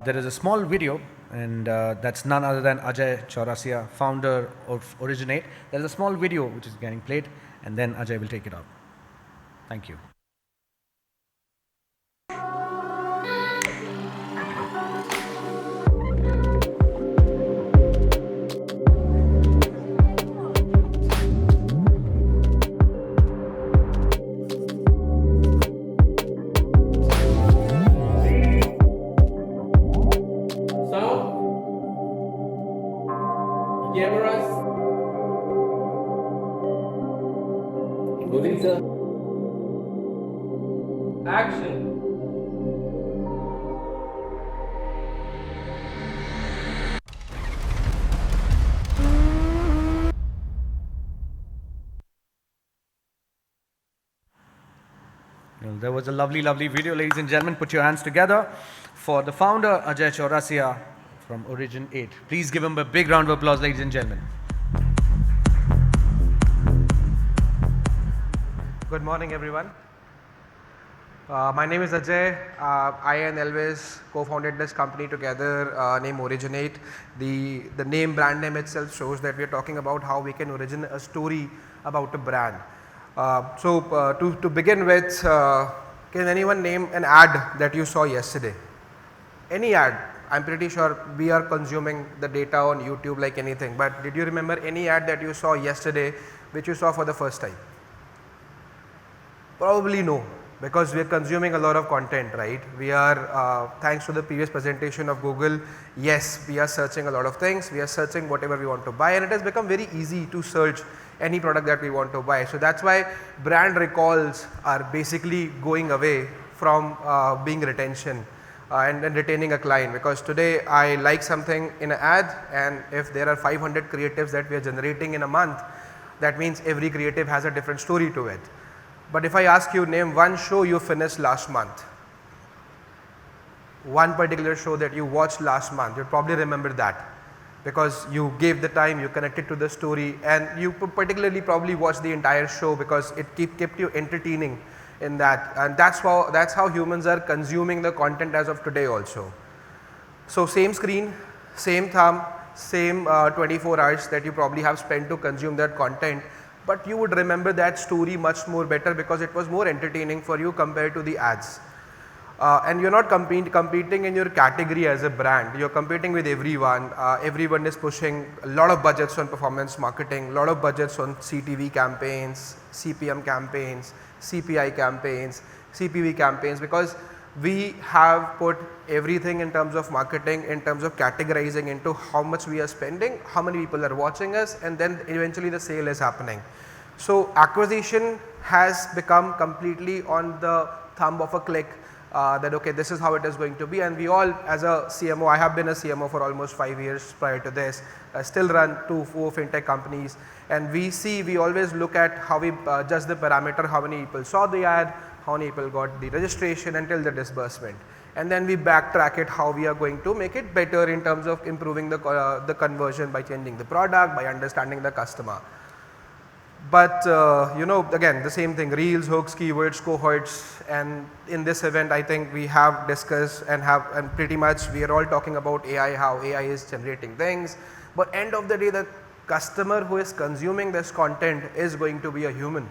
There is a small video, and that's none other than Ajay Chaurasia, founder of Originate. There is a small video which is getting played, and then Ajay will take it up. Thank you. Cameras. Rolling, sir. Action. Well, there was a lovely, lovely video, ladies and gentlemen. Put your hands together for the founder, Ajay Chaurasia from Origin 8. Please give him a big round of applause, ladies and gentlemen. Good morning, everyone. My name is Ajay. I and Elvis co-founded this company together named Originate. The name, brand name itself shows that we are talking about how we can originate a story about a brand. To begin with, can anyone name an ad that you saw yesterday? Any ad? I'm pretty sure we are consuming the data on YouTube like anything, but did you remember any ad that you saw yesterday which you saw for the first time? Probably no, because we are consuming a lot of content, right? We are, thanks to the previous presentation of Google, yes, we are searching a lot of things, we are searching whatever we want to buy, and it has become very easy to search any product that we want to buy. So that's why brand recalls are basically going away from being retention and retaining a client, because today I like something in an ad, and if there are 500 creatives that we are generating in a month, that means every creative has a different story to it. But if I ask you, name one show you finished last month, one particular show that you watched last month, you'll probably remember that because you gave the time, you connected to the story, and you particularly probably watched the entire show because it kept you entertaining in that, and that's how humans are consuming the content as of today also. So same screen, same thumb, same 24 hours that you probably have spent to consume that content, but you would remember that story much more better because it was more entertaining for you compared to the ads. And you're not competing in your category as a brand, you're competing with everyone. Everyone is pushing a lot of budgets on performance marketing, a lot of budgets on CTV campaigns, CPM campaigns, CPI campaigns, CPV campaigns, because we have put everything in terms of marketing, in terms of categorizing into how much we are spending, how many people are watching us, and then eventually the sale is happening. So acquisition has become completely on the thumb of a click, that okay, this is how it is going to be, and we all, as a CMO, I have been a CMO for almost 5 years prior to this, I still run 2-4 fintech companies, and we always look at how we judge the parameter, how many people saw the ad, how many people got the registration until the disbursement, and then we backtrack it how we are going to make it better in terms of improving the conversion by changing the product, by understanding the customer. But again, the same thing, reels, hooks, keywords, cohorts, and in this event I think we have discussed and pretty much we are all talking about AI, how AI is generating things, but end of the day the customer who is consuming this content is going to be a human.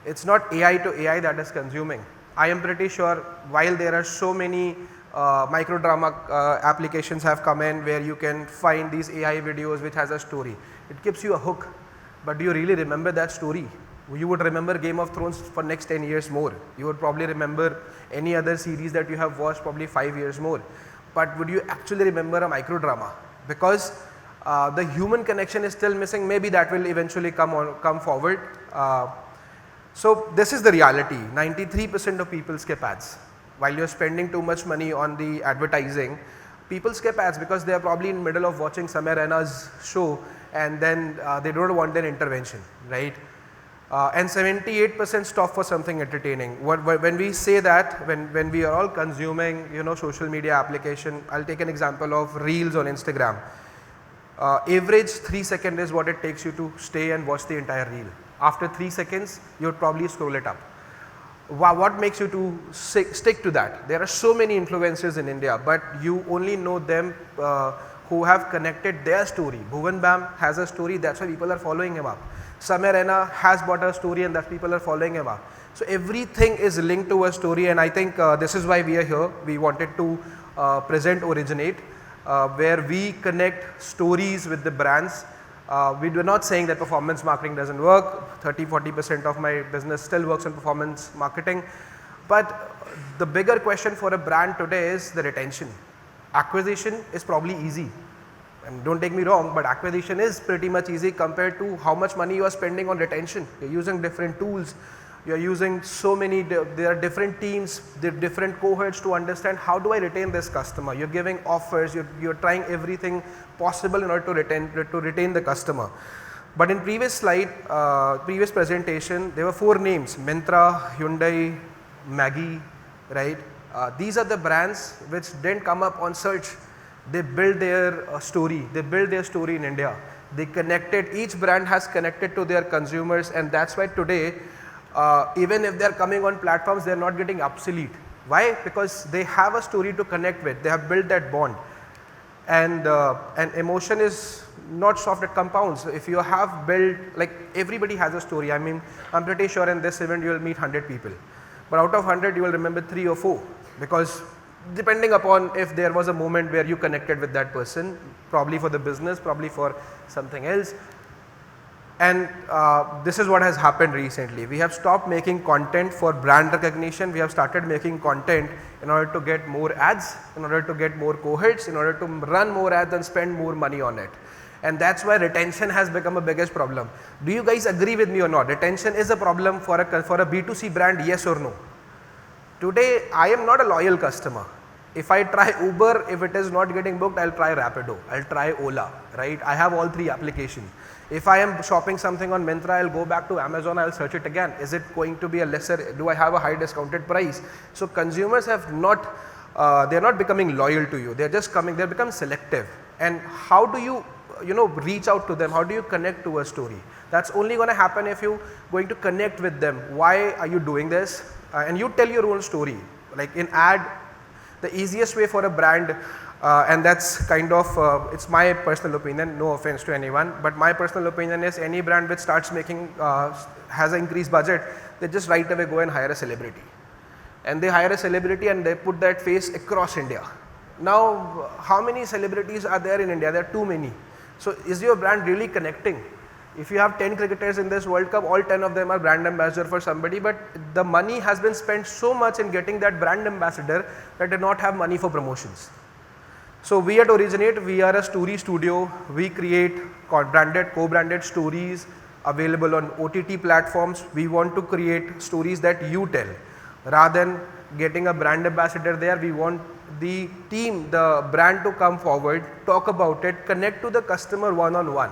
It's not AI to AI that is consuming. I am pretty sure while there are so many micro drama applications have come in where you can find these AI videos which has a story, it gives you a hook. But do you really remember that story? You would remember Game of Thrones for next 10 years more. You would probably remember any other series that you have watched probably 5 years more. But would you actually remember a micro drama? Because the human connection is still missing. Maybe that will eventually come forward. So this is the reality. 93% of people skip ads. While you're spending too much money on the advertising, people skip ads because they are probably in the middle of watching Samir Raina's show, and then they don't want an intervention, right? And 78% stop for something entertaining. When we say that, when we are all consuming, social media application, I'll take an example of reels on Instagram. Average 3 seconds is what it takes you to stay and watch the entire reel. After 3 seconds, you would probably scroll it up. what makes you to stick to that? There are so many influencers in India, but you only know them who have connected their story. Bhuvan Bam has a story, that's why people are following him up. Samir Raina has bought a story and that people are following him up. So everything is linked to a story, and I think this is why we are here. We wanted to present Originate, where we connect stories with the brands. We are not saying that performance marketing doesn't work. 30-40% of my business still works on performance marketing. But the bigger question for a brand today is the retention. Acquisition is probably easy. And don't take me wrong, but acquisition is pretty much easy compared to how much money you are spending on retention. You're using different tools. You're using so many, there are different teams, different cohorts to understand how do I retain this customer. You're giving offers, you're trying everything possible in order to retain the customer. But in previous slide, previous presentation, there were 4 names: Myntra, Hyundai, Maggi, right? These are the brands which didn't come up on search. They built their story. They built their story in India. They connected, each brand has connected to their consumers, and that's why today, even if they're coming on platforms, they're not getting obsolete. Why? Because they have a story to connect with. They have built that bond. And emotion is not soft, it compounds. If you have built, like everybody has a story. I mean, I'm pretty sure in this event you will meet 100 people. But out of 100, you will remember 3 or 4. Because depending upon if there was a moment where you connected with that person, probably for the business, probably for something else. And this is what has happened recently. We have stopped making content for brand recognition. We have started making content in order to get more ads, in order to get more cohorts, in order to run more ads and spend more money on it. And that's why retention has become a biggest problem. Do you guys agree with me or not? Retention is a problem for a B2C brand, yes or no? Today, I am not a loyal customer. If I try Uber, if it is not getting booked, I'll try Rapido, I'll try Ola, right? I have all 3 applications. If I am shopping something on Myntra, I'll go back to Amazon, I'll search it again. Is it going to be a lesser, do I have a high discounted price? So consumers have not, they're not becoming loyal to you. They're just coming, they're become selective. And how do you, reach out to them? How do you connect to a story? That's only going to happen if you're going to connect with them. Why are you doing this? And you tell your own story. Like in ad, the easiest way for a brand, and that's kind of, it's my personal opinion, no offense to anyone, but my personal opinion is any brand which starts making, has an increased budget, they just right away go and hire a celebrity. And they hire a celebrity and they put that face across India. Now, how many celebrities are there in India? There are too many. So is your brand really connecting? If you have 10 cricketers in this World Cup, all 10 of them are brand ambassador for somebody, but the money has been spent so much in getting that brand ambassador that they do not have money for promotions. So we at Originate, we are a story studio. We create co-branded stories available on OTT platforms. We want to create stories that you tell. Rather than getting a brand ambassador there, we want the team, the brand to come forward, talk about it, connect to the customer one-on-one.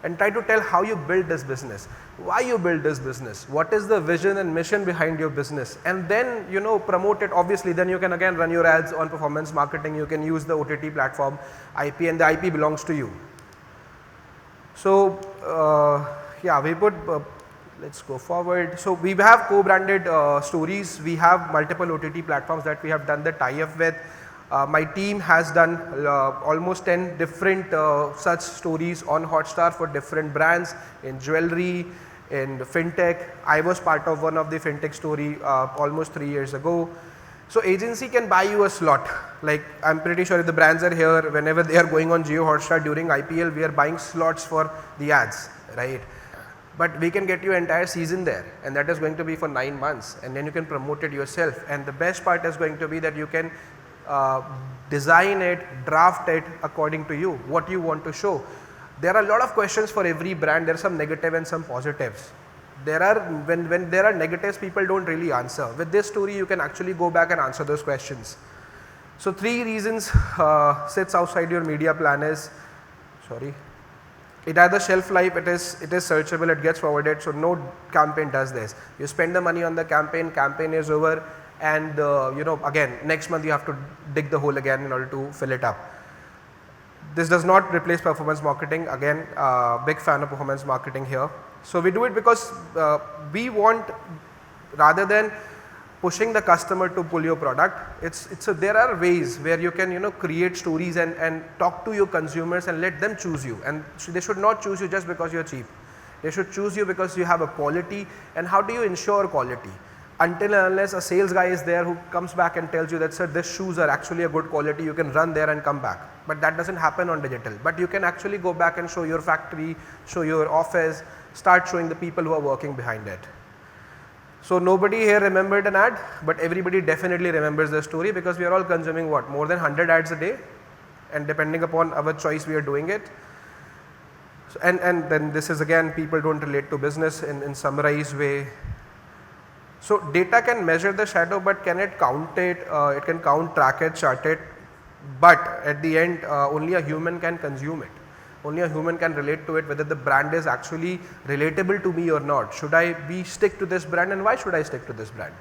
And try to tell how you build this business, why you build this business, what is the vision and mission behind your business, and then promote it. Obviously then you can again run your ads on performance marketing, you can use the OTT platform IP, and the IP belongs to you. So yeah, we put let's go forward. So we have co-branded stories, we have multiple OTT platforms that we have done the tie-up with. My team has done almost 10 different such stories on Hotstar for different brands in jewelry, in fintech. I was part of one of the fintech story almost 3 years ago. So agency can buy you a slot. Like I'm pretty sure if the brands are here, whenever they are going on Jio Hotstar during IPL, we are buying slots for the ads, right? But we can get you entire season there, and that is going to be for 9 months, and then you can promote it yourself. And the best part is going to be that you can design it, draft it according to you, what you want to show. There are a lot of questions for every brand. There are some negative and some positives. There are, when there are negatives, people don't really answer. With this story, you can actually go back and answer those questions. So 3 reasons sits outside your media plan is, it has a shelf life, it is searchable, it gets forwarded, so no campaign does this. You spend the money on the campaign is over, and again next month you have to dig the hole again in order to fill it up. This does not replace performance marketing. Again, big fan of performance marketing here. So we do it because we want, rather than pushing the customer to pull your product. There are ways where you can create stories and talk to your consumers and let them choose you, and they should not choose you just because you are cheap. They should choose you because you have a quality. And how do you ensure quality? Until and unless a sales guy is there who comes back and tells you that, sir, these shoes are actually a good quality, you can run there and come back. But that doesn't happen on digital. But you can actually go back and show your factory, show your office, start showing the people who are working behind it. So nobody here remembered an ad, but everybody definitely remembers the story, because we are all consuming what, more than 100 ads a day, and depending upon our choice we are doing it. So, and then this is again, people don't relate to business in summarized way. So data can measure the shadow, but can it count it? It can count, track it, chart it, but at the end only a human can consume it. Only a human can relate to it, whether the brand is actually relatable to me or not. Should I stick to this brand, and why should I stick to this brand?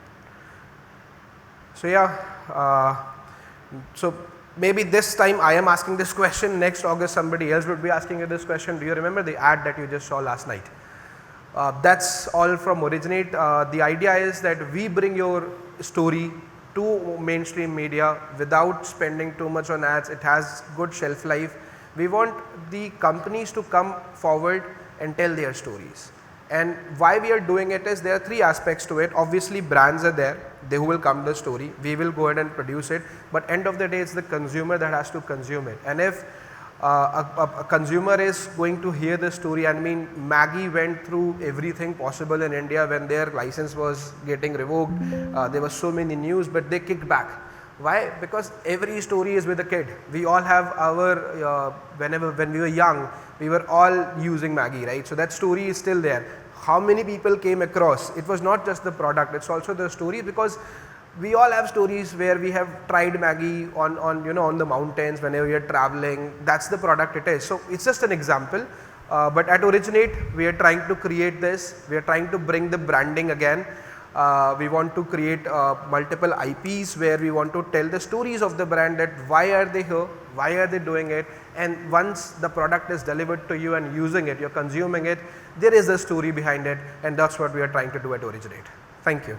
So yeah, so maybe this time I am asking this question, next August somebody else would be asking you this question. Do you remember the ad that you just saw last night? That's all from Originate. The idea is that we bring your story to mainstream media without spending too much on ads. It has good shelf life. We want the companies to come forward and tell their stories. And why we are doing it is, there are three aspects to it. Obviously brands are there, they who will come the story, we will go ahead and produce it, but end of the day it's the consumer that has to consume it. And if a consumer is going to hear the story, I mean Maggi went through everything possible in India when their license was getting revoked. There was so many news, but they kicked back. Why? Because every story is with a kid. We all have our, when we were young, we were all using Maggi, right? So that story is still there. How many people came across? It was not just the product, it's also the story, because we all have stories where we have tried Maggi on the mountains whenever we are traveling. That's the product it is. So it's just an example. But at Originate, we are trying to create this. We are trying to bring the branding again. We want to create multiple IPs where we want to tell the stories of the brand, that why are they here, why are they doing it, and once the product is delivered to you and using it, you're consuming it, there is a story behind it, and that's what we are trying to do at Originate. Thank you.